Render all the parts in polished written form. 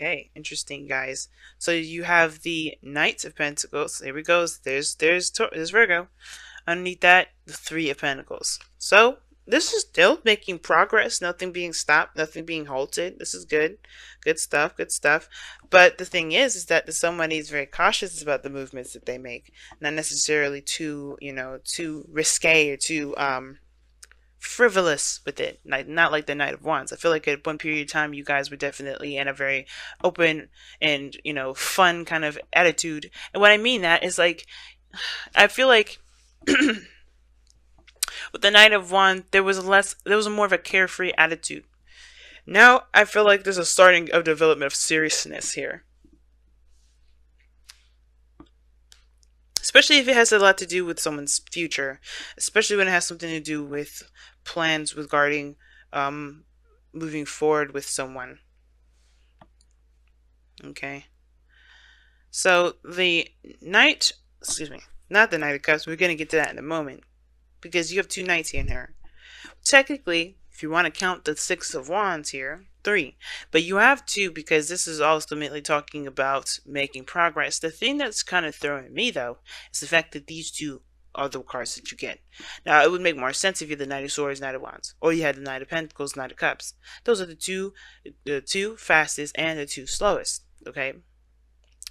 Okay, interesting, guys. So you have the Knight of Pentacles. There we go. There's Virgo. Underneath that, the Three of Pentacles. So this is still making progress. Nothing being stopped. Nothing being halted. This is good. Good stuff. Good stuff. But the thing is that the somebody is very cautious about the movements that they make. Not necessarily too, too risque or too frivolous with it, like not like the Knight of Wands. I feel like at one period of time you guys were definitely in a very open and fun kind of attitude. And what I mean that is like, I feel like with the Knight of Wands there was a more of a carefree attitude. Now I feel like there's a starting of development of seriousness here, especially if it has a lot to do with someone's future, especially when it has something to do with plans regarding moving forward with someone. Okay, so the Knight, excuse me, not the Knight of Cups, we're going to get to that in a moment, because you have two knights here in here. Technically, if you want to count the Six of Wands here, three, but you have two because this is ultimately talking about making progress. The thing that's kind of throwing me though is the fact that these two are the cards that you get. Now it would make more sense if you had the Knight of Swords, Knight of Wands, or you had the Knight of Pentacles, Knight of Cups. Those are the two fastest and the two slowest. Okay,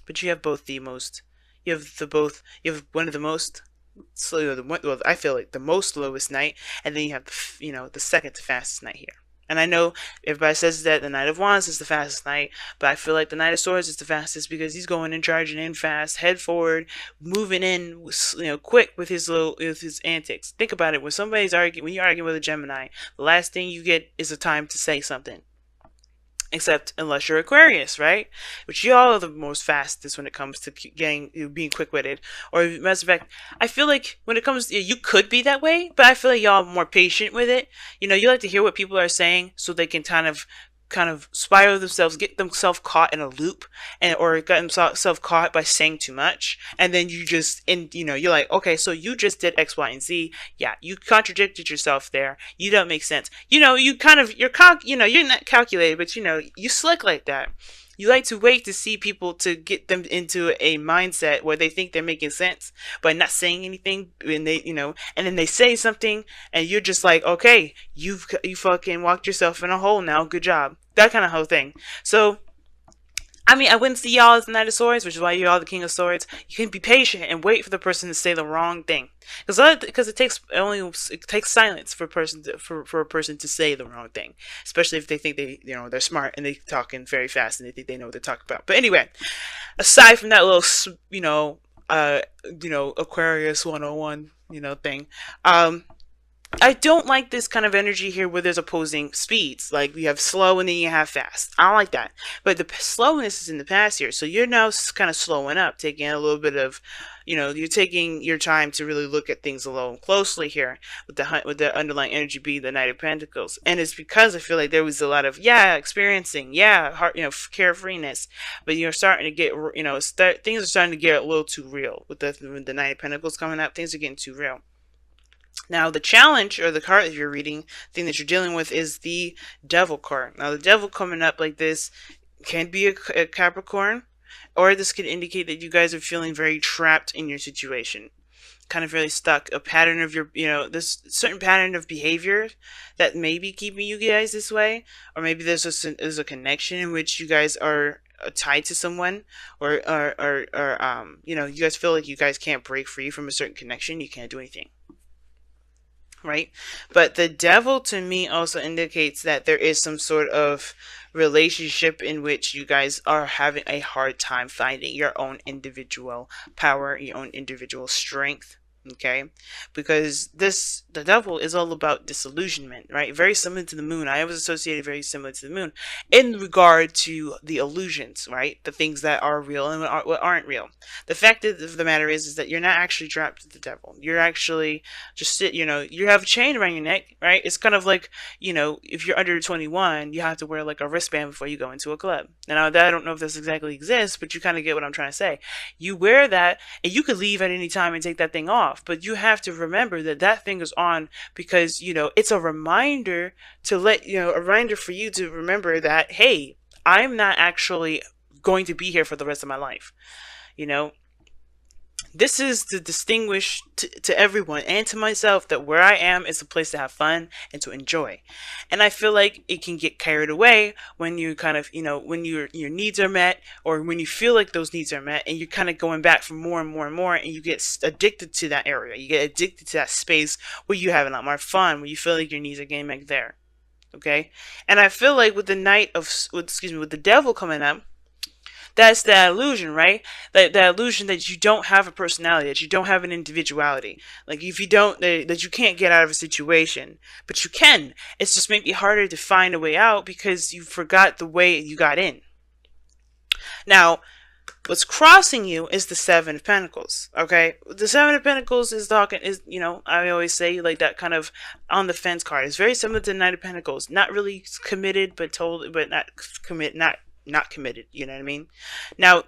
but you have both the most. You have one of the most slow. Well, I feel like the most slowest knight, and then you have the second to fastest knight here. And I know everybody says that the Knight of Wands is the fastest knight, but I feel like the Knight of Swords is the fastest because he's going in, charging in fast, head forward, moving in, quick with his antics. Think about it: when you're arguing with a Gemini, the last thing you get is a time to say something. Except unless you're Aquarius, right? Which y'all are the most fastest when it comes to being quick-witted. Or matter of fact, I feel like when it comes to, you could be that way, but I feel like y'all are more patient with it. You like to hear what people are saying so they can kind of spiral themselves, get themselves caught in a loop, or get themselves caught by saying too much, and then you're like, okay, so you just did X, Y, and Z. Yeah, you contradicted yourself there. You don't make sense. You're not calculated, but you slick like that. You like to wait to see people to get them into a mindset where they think they're making sense by not saying anything, and and then they say something, and you're just like, okay, you fucking walked yourself in a hole now. Good job. That kind of whole thing. So, I mean, I wouldn't see y'all as the Knight of Swords, which is why you're all the King of Swords. You can be patient and wait for the person to say the wrong thing, because it takes silence for a person to say the wrong thing, especially if they think they're smart and they're talking very fast and they think they know what they're talking about. But anyway, aside from that little Aquarius 101 thing, I don't like this kind of energy here where there's opposing speeds. Like, we have slow and then you have fast. I don't like that. But the slowness is in the past here. So you're now kind of slowing up, taking a little bit of, you're taking your time to really look at things a little closely here with the underlying energy being the Knight of Pentacles. And it's because I feel like there was a lot of, experiencing, heart, carefreeness. But you're starting to get, things are starting to get a little too real. With the Knight of Pentacles coming up, things are getting too real. Now, the challenge, or the card that you're reading, thing that you're dealing with, is the Devil card. Now, the Devil coming up like this can be a Capricorn, or this could indicate that you guys are feeling very trapped in your situation. Kind of really stuck. A pattern of this certain pattern of behavior that may be keeping you guys this way. Or maybe there's a connection in which you guys are tied to someone, or you guys feel like you guys can't break free from a certain connection. You can't do anything. Right? But the Devil to me also indicates that there is some sort of relationship in which you guys are having a hard time finding your own individual power, your own individual strength. Okay, because the Devil is all about disillusionment, right? Very similar to the moon. I always associated very similar to the moon in regard to the illusions, right? The things that are real and what aren't real. The fact of the matter is that you're not actually trapped with the Devil. You're actually just you have a chain around your neck, right? It's kind of like, if you're under 21, you have to wear like a wristband before you go into a club. Now, I don't know if this exactly exists, but you kind of get what I'm trying to say. You wear that, and you could leave at any time and take that thing off. But you have to remember that thing is on because, it's a reminder to a reminder for you to remember that, hey, I'm not actually going to be here for the rest of my life. You know, this is to distinguish to everyone and to myself that where I am is a place to have fun and to enjoy. And I feel like it can get carried away when you kind of, when your needs are met, or when you feel like those needs are met, and you're kind of going back for more and more and more, and you get addicted to that area. You get addicted to that space where you have a lot more fun, where you feel like your needs are getting met there. Okay? And I feel like with the with the devil coming up, that's that illusion, right? That illusion that you don't have a personality, that you don't have an individuality. Like if you don't, that you can't get out of a situation, but you can. It's just maybe harder to find a way out because you forgot the way you got in. Now, what's crossing you is the Seven of Pentacles. Okay, the Seven of Pentacles is talking is I always say like that kind of on the fence card. It's very similar to the Knight of Pentacles. Not really committed, but not committed. You know what I mean? Now,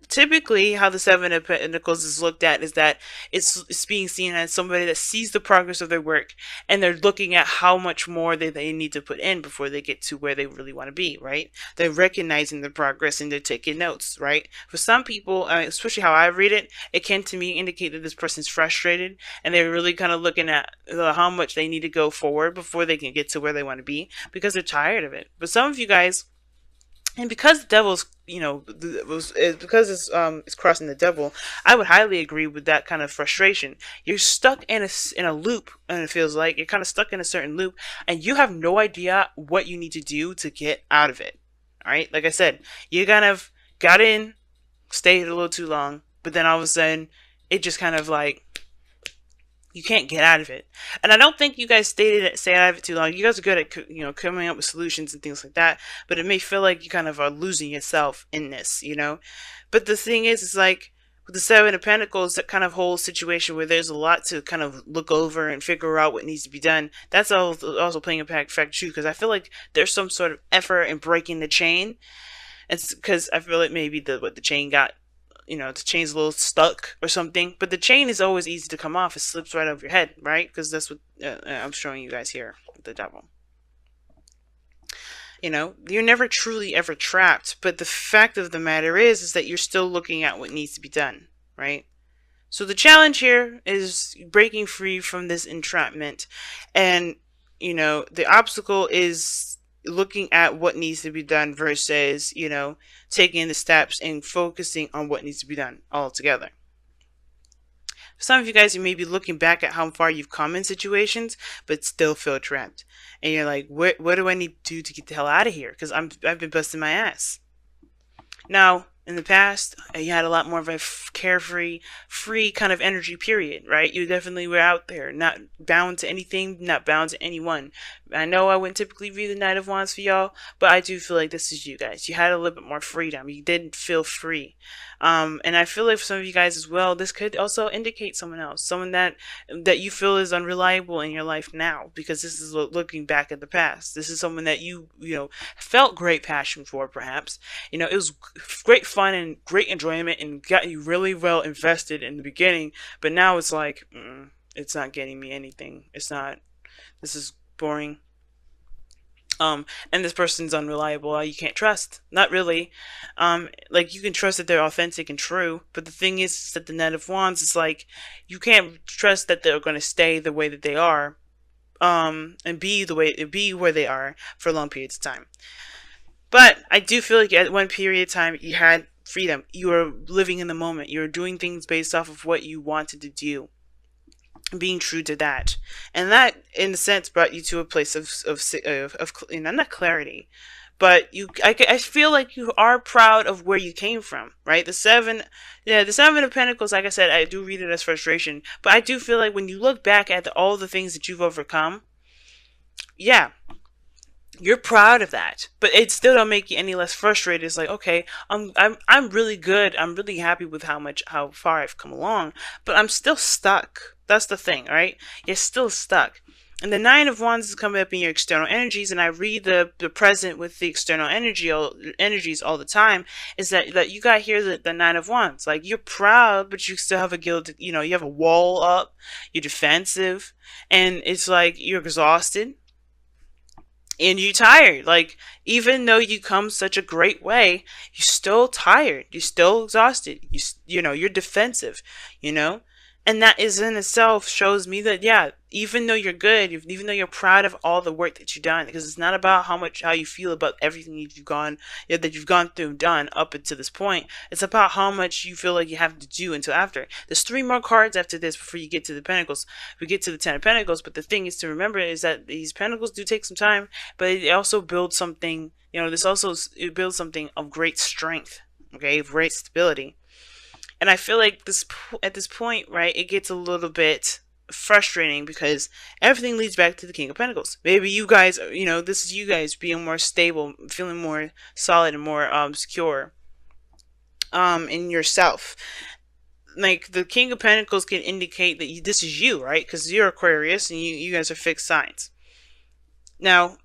typically how the Seven of Pentacles is looked at is that it's being seen as somebody that sees the progress of their work, and they're looking at how much more they need to put in before they get to where they really want to be, right? They're recognizing the progress and they're taking notes, right? For some people, especially how I read it, it can to me indicate that this person's frustrated and they're really kind of looking at how much they need to go forward before they can get to where they want to be, because they're tired of it. But some of you guys, and because the devil's, because it's crossing the devil, I would highly agree with that kind of frustration. You're stuck in a loop, and it feels like you're kind of stuck in a certain loop, and you have no idea what you need to do to get out of it. All right, like I said, you kind of got in, stayed a little too long, but then all of a sudden, it just kind of like, you can't get out of it. And I don't think you guys stay out of it too long. You guys are good at, coming up with solutions and things like that. But it may feel like you kind of are losing yourself in this, But the thing is, it's like with the Seven of Pentacles, that kind of whole situation where there's a lot to kind of look over and figure out what needs to be done. That's also playing a factor too, because I feel like there's some sort of effort in breaking the chain. It's because I feel like maybe the chain got, the chain's a little stuck or something. But the chain is always easy to come off. It slips right over your head, right? Because that's what I'm showing you guys here with the devil. You're never truly ever trapped. But the fact of the matter is that you're still looking at what needs to be done, right? So the challenge here is breaking free from this entrapment. And, the obstacle is looking at what needs to be done versus, taking the steps and focusing on what needs to be done altogether. For some of you guys, you may be looking back at how far you've come in situations, but still feel trapped. And you're like, what do I need to do to get the hell out of here? Because I've been busting my ass. Now, in the past, you had a lot more of a carefree, free kind of energy period, right? You definitely were out there, not bound to anything, not bound to anyone. I know I wouldn't typically read the Knight of Wands for y'all, but I do feel like this is you guys. You had a little bit more freedom. You didn't feel free. And I feel like for some of you guys as well, this could also indicate someone else, someone that you feel is unreliable in your life now, because this is looking back at the past. This is someone that you felt great passion for, perhaps. It was great fun and great enjoyment and got you really well invested in the beginning, but now it's like, it's not getting me anything. It's not, this is boring. And this person's unreliable. You can't trust. Not really. Like, you can trust that they're authentic and true, but the thing is that the Knight of Wands is like, you can't trust that they're going to stay the way that they are, and be where they are for long periods of time. But I do feel like at one period of time you had freedom. You were living in the moment. You were doing things based off of what you wanted to do, being true to that, and that in a sense brought you to a place of not clarity, but I feel like you are proud of where you came from, right? The Seven of Pentacles, like I said, I do read it as frustration, but I do feel like when you look back at all the things that you've overcome, yeah, you're proud of that, but it still don't make you any less frustrated. It's like, okay, I'm really good. I'm really happy with how far I've come along, but I'm still stuck. That's the thing, right? You're still stuck. And the Nine of Wands is coming up in your external energies, and I read the present with the external energies all the time. Is that you got here the Nine of Wands? Like, you're proud, but you still have a guilt. You have a wall up. You're defensive, and it's like you're exhausted. and you tired. Like, even though you come such a great way, you're still tired. You're still exhausted. You know, you're defensive, you know? And that is in itself shows me that, yeah, even though you're good, even though you're proud of all the work that you've done, because it's not about how you feel about everything that you've gone through and done up until this point. It's about how much you feel like you have to do until after. There's 3 more cards after this before you get to the Pentacles. We get to the 10 of Pentacles, but the thing is to remember is that these Pentacles do take some time, but it also builds something. You know, it builds something of great strength. Okay, of great stability. And I feel like at this point, right, it gets a little bit frustrating because everything leads back to the King of Pentacles. Maybe you guys, you know, this is you guys being more stable, feeling more solid and more secure in yourself. Like, the King of Pentacles can indicate that this is you, right? Because you're Aquarius and you guys are fixed signs. Now,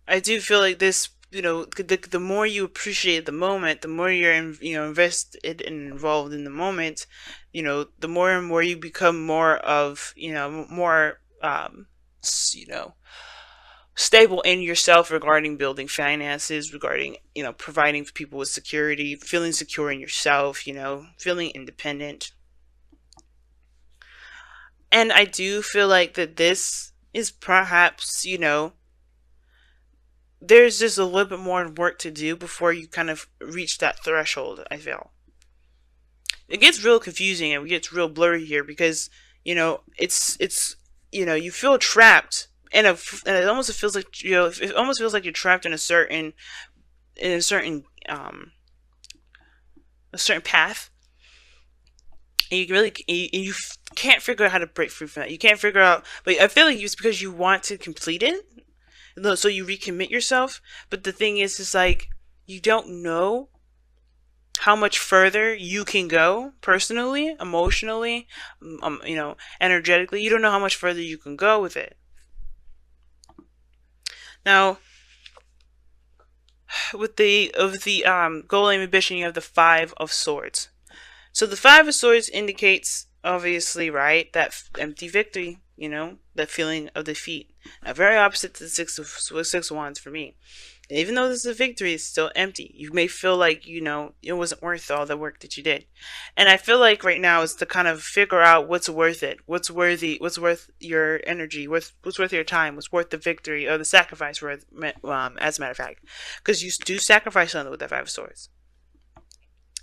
I do feel like this, you know, the more you appreciate the moment, the more you're invested and involved in the moment, you know, the more and more you become more of, you know, more you know, stable in yourself regarding building finances, regarding, you know, providing people with security, feeling secure in yourself, you know, feeling independent. And I do feel like that this is perhaps, you know, there's just a little bit more work to do before you kind of reach that threshold, I feel. It gets real confusing and it gets real blurry here because, you know, it's you know, you feel trapped and it almost feels like, you know, it almost feels like you're trapped in a certain a certain path. And you can't figure out how to break free from that. You can't figure out, but I feel like it's because you want to complete it, so you recommit yourself. But the thing is, it's like you don't know how much further you can go personally, emotionally, you know, energetically. You don't know how much further you can go with it. Now, with the goal, aim, ambition, you have the 5 of Swords. So the 5 of Swords indicates, obviously, right, that empty victory. You know, that feeling of defeat. Now, very opposite to the 6 of Wands for me. Even though this is a victory, it's still empty. You may feel like, you know, it wasn't worth all the work that you did. And I feel like right now is to kind of figure out what's worth it. What's worth your energy, what's worth your time, what's worth the victory or the sacrifice, as a matter of fact. Because you do sacrifice something with that 5 of Swords.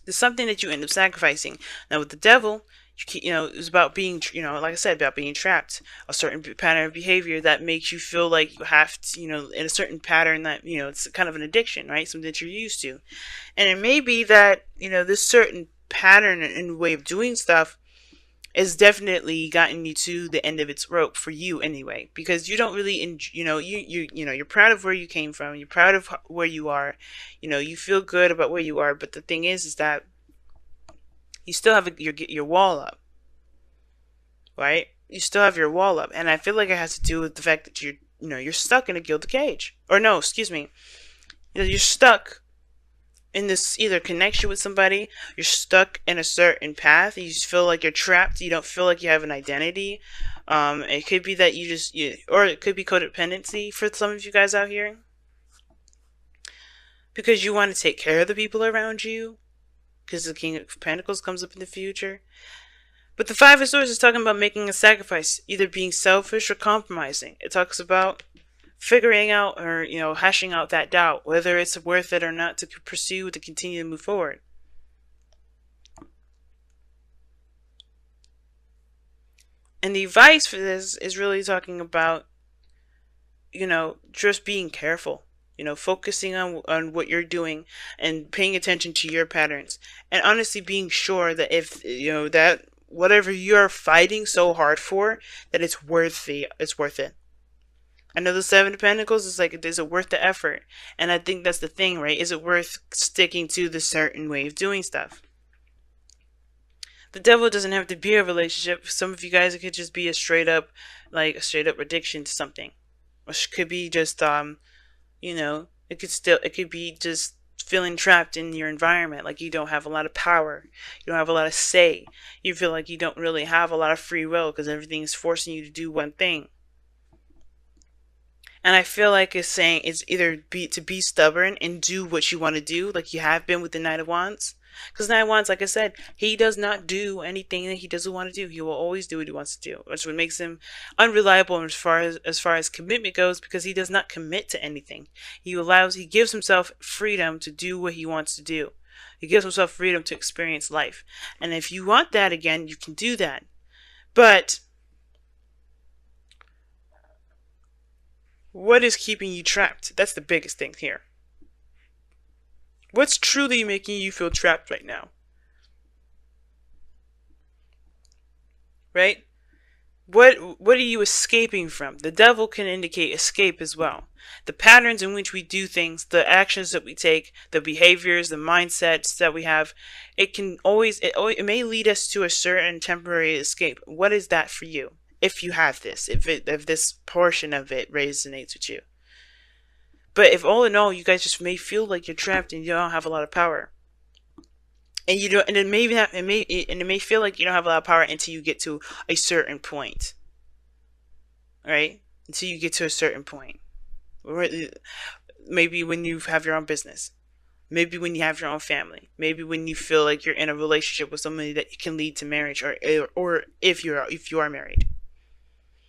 There's something that you end up sacrificing. Now with the Devil, you know, it's about being, you know, like I said, about being trapped. A certain pattern of behavior that makes you feel like you have to, you know, in a certain pattern that, you know, it's kind of an addiction, right? Something that you're used to. And it may be that, you know, this certain pattern and way of doing stuff has definitely gotten you to the end of its rope for you anyway, because you don't really, you know, you're proud of where you came from. You're proud of where you are. You know, you feel good about where you are. But the thing is that you still have your wall up, right? You still have your wall up, and I feel like it has to do with the fact that you're stuck in a gilded cage, or no, excuse me, you're stuck in this either connection with somebody, you're stuck in a certain path, you just feel like you're trapped, you don't feel like you have an identity. It could be that or it could be codependency for some of you guys out here, because you want to take care of the people around you, because the King of Pentacles comes up in the future. But the 5 of Swords is talking about making a sacrifice, either being selfish or compromising. It talks about figuring out, or, you know, hashing out that doubt, whether it's worth it or not to pursue, to continue to move forward. And the advice for this is really talking about, you know, just being careful. You know, focusing on what you're doing and paying attention to your patterns. And honestly being sure that if, you know, that whatever you're fighting so hard for, that it's worth it. I know the 7 of Pentacles is like, is it worth the effort? And I think that's the thing, right? Is it worth sticking to the certain way of doing stuff? The Devil doesn't have to be a relationship. Some of you guys, it could just be a straight up addiction to something. Which could be just, you know, it could be just feeling trapped in your environment, like you don't have a lot of power, you don't have a lot of say, you feel like you don't really have a lot of free will because everything is forcing you to do one thing. And I feel like it's saying it's either be stubborn and do what you want to do, like you have been with the Knight of Wands. Because Knight of Wands, like I said, he does not do anything that he doesn't want to do. He will always do what he wants to do, which what makes him unreliable as far as commitment goes, because he does not commit to anything. He gives himself freedom to do what he wants to do. He gives himself freedom to experience life. And if you want that again, you can do that. But what is keeping you trapped? That's the biggest thing here. What's truly making you feel trapped right now? Right? What are you escaping from? The devil can indicate escape as well. The patterns in which we do things, the actions that we take, the behaviors, the mindsets that we have, it may lead us to a certain temporary escape. What is that for you? If you have this, if this portion of it resonates with you. But if all in all you guys just may feel like you're trapped and you don't have a lot of power, and you don't, and it may feel like you don't have a lot of power until you get to a certain point, right? Until you get to a certain point, maybe when you have your own business, maybe when you have your own family, maybe when you feel like you're in a relationship with somebody that can lead to marriage, or if you are married.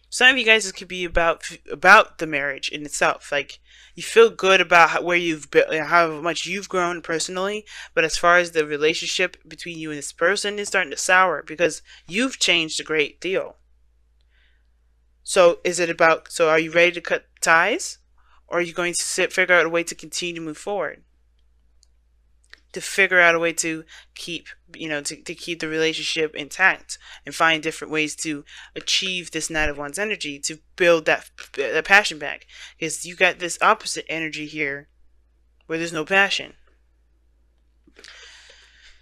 Some of you guys, this could be about the marriage in itself. Like, you feel good about where you've been, how much you've grown personally, but as far as the relationship between you and this person is starting to sour because you've changed a great deal. So are you ready to cut ties, or are you going to figure out a way to continue to move forward? To figure out a way to keep, to keep the relationship intact and find different ways to achieve this Knight of Wands energy, to build that passion back. Because you got this opposite energy here where there's no passion.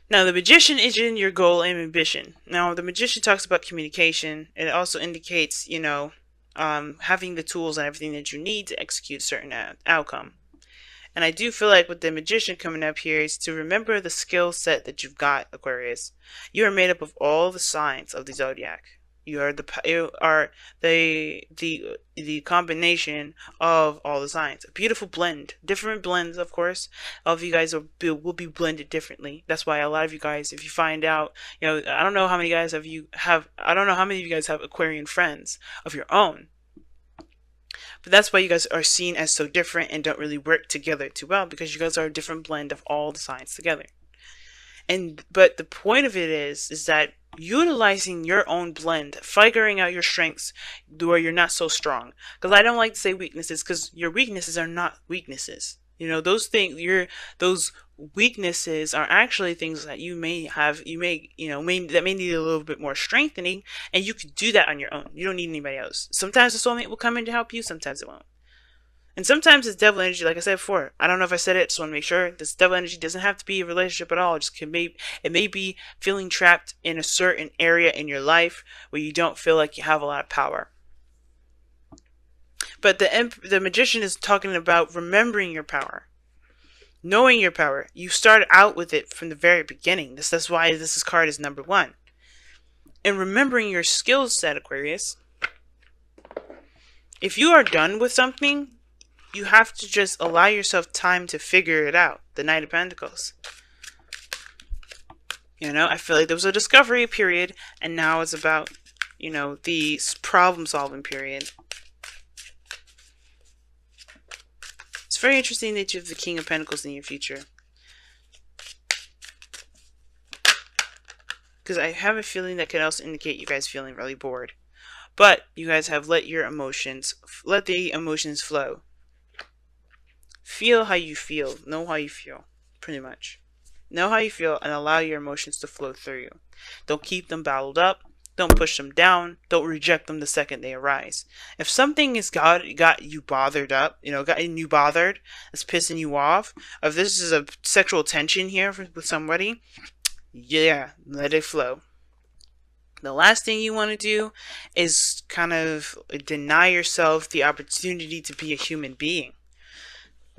Now, the Magician is in your goal and ambition. Now, the Magician talks about communication. It also indicates, having the tools and everything that you need to execute a certain outcome. And I do feel like with the Magician coming up here is to remember the skill set that you've got, Aquarius. You are made up of all the signs of the zodiac. You are the combination of all the signs. A beautiful blend, different blends, of course. All of you guys will be blended differently. That's why a lot of you guys, if you find out, I don't know how many guys I don't know how many of you guys have Aquarian friends of your own. But that's why you guys are seen as so different and don't really work together too well, because you guys are a different blend of all the signs together. But the point of it is that utilizing your own blend, figuring out your strengths where you're not so strong. Because I don't like to say weaknesses, because your weaknesses are not weaknesses. Those weaknesses are actually things that you may have, that may need a little bit more strengthening, and you can do that on your own. You don't need anybody else. Sometimes the soulmate will come in to help you, sometimes it won't. And sometimes it's devil energy, like I said before. I don't know if I said it, just want to make sure. This devil energy doesn't have to be a relationship at all. It may be feeling trapped in a certain area in your life where you don't feel like you have a lot of power. But the Magician is talking about remembering your power. Knowing your power. You start out with it from the very beginning. That's why this card is number 1. And remembering your skill set, Aquarius. If you are done with something, you have to just allow yourself time to figure it out. The Knight of Pentacles. I feel like there was a discovery period, and now it's about, the problem-solving period. It's very interesting that you have the King of Pentacles in your future. Because I have a feeling that can also indicate you guys feeling really bored. But you guys have let the emotions flow. Feel how you feel. Know how you feel. Pretty much. Know how you feel and allow your emotions to flow through you. Don't keep them bottled up. Don't push them down. Don't reject them the second they arise. If something has got you bothered up, gotten you bothered, it's pissing you off, if this is a sexual tension here with somebody, yeah, let it flow. The last thing you want to do is kind of deny yourself the opportunity to be a human being.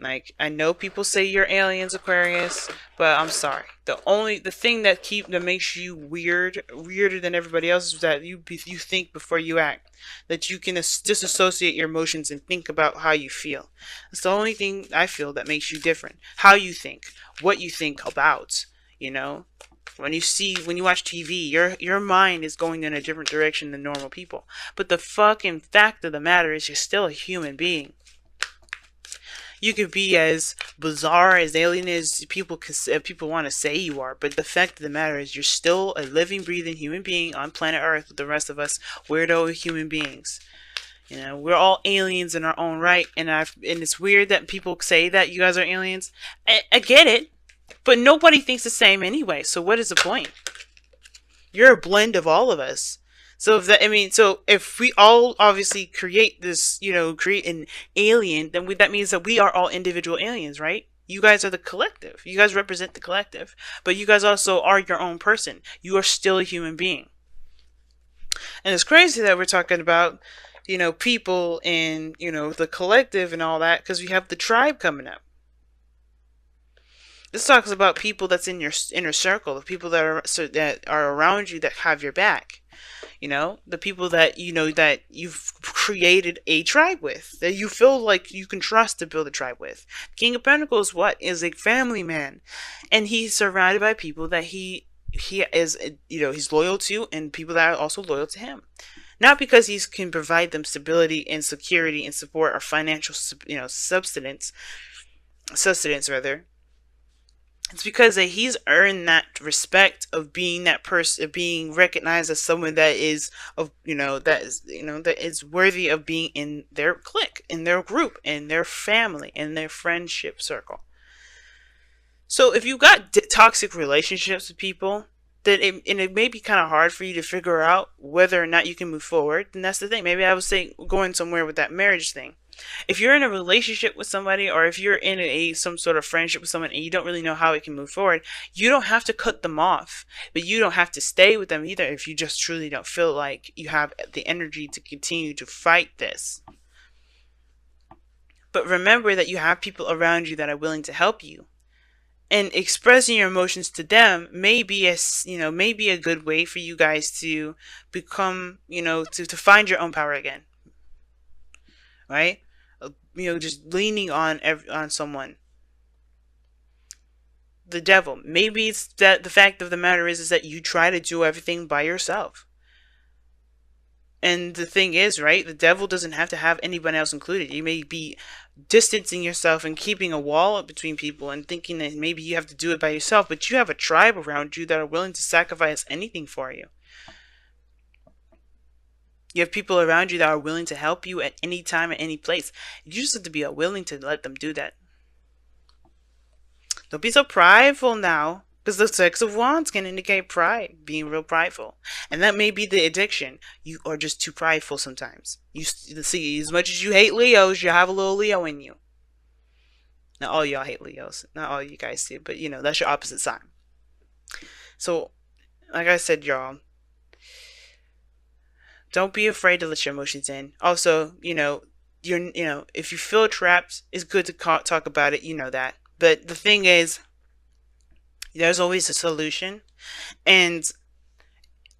Like, I know people say you're aliens, Aquarius, but I'm sorry. The thing that makes you weirder than everybody else, is that you think before you act. That you can disassociate your emotions and think about how you feel. It's the only thing I feel that makes you different. How you think, what you think about, you know? When you watch TV, your mind is going in a different direction than normal people. But the fucking fact of the matter is, you're still a human being. You could be as bizarre, as alien as people want to say you are, but the fact of the matter is, you're still a living, breathing human being on planet Earth with the rest of us weirdo human beings. You know, we're all aliens in our own right, and it's weird that people say that you guys are aliens. I get it, but nobody thinks the same anyway. So what is the point? You're a blend of all of us. So if we all obviously create this, create an alien, then that means that we are all individual aliens, right? You guys are the collective. You guys represent the collective, but you guys also are your own person. You are still a human being. And it's crazy that we're talking about, people in, the collective and all that, because we have the tribe coming up. This talks about people that's in your inner circle, the people that are around you, that have your back. The people that that you've created a tribe with, that you feel like you can trust to build a tribe with. King of Pentacles, is a family man, and he's surrounded by people that he is, he's loyal to, and people that are also loyal to him. Not because he can provide them stability and security and support, or financial, sustenance rather. It's because he's earned that respect of being that person, of being recognized as someone that is that is worthy of being in their clique, in their group, in their family, in their friendship circle. So if you got toxic relationships with people, then it may be kind of hard for you to figure out whether or not you can move forward. And that's the thing. Maybe I would say going somewhere with that marriage thing. If you're in a relationship with somebody, or if you're in some sort of friendship with someone, and you don't really know how it can move forward, you don't have to cut them off, but you don't have to stay with them either if you just truly don't feel like you have the energy to continue to fight this. But remember that you have people around you that are willing to help you. And expressing your emotions to them may be a good way for you guys to become, to find your own power again. Right? Just leaning on someone. The devil. Maybe it's that the fact of the matter is that you try to do everything by yourself. And the thing is, right, the devil doesn't have to have anyone else included. You may be distancing yourself and keeping a wall up between people and thinking that maybe you have to do it by yourself, but you have a tribe around you that are willing to sacrifice anything for you. You have people around you that are willing to help you at any time, at any place. You just have to be willing to let them do that. Don't be so prideful now, because the Six of Wands can indicate pride, being real prideful. And that may be the addiction. You are just too prideful sometimes. You see, as much as you hate Leos, you have a little Leo in you. Not all y'all hate Leos. Not all you guys do, but that's your opposite sign. So, like I said, y'all, don't be afraid to let your emotions in. Also, if you feel trapped, it's good to talk about it. You know that. But the thing is, there's always a solution, and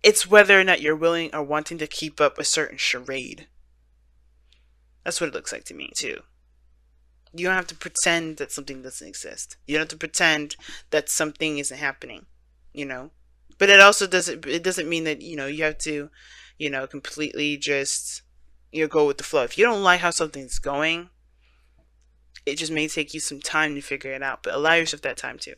it's whether or not you're willing or wanting to keep up a certain charade. That's what it looks like to me too. You don't have to pretend that something doesn't exist. You don't have to pretend that something isn't happening. But it also doesn't mean that you have to completely just go with the flow. If you don't like how something's going, it just may take you some time to figure it out, but allow yourself that time too.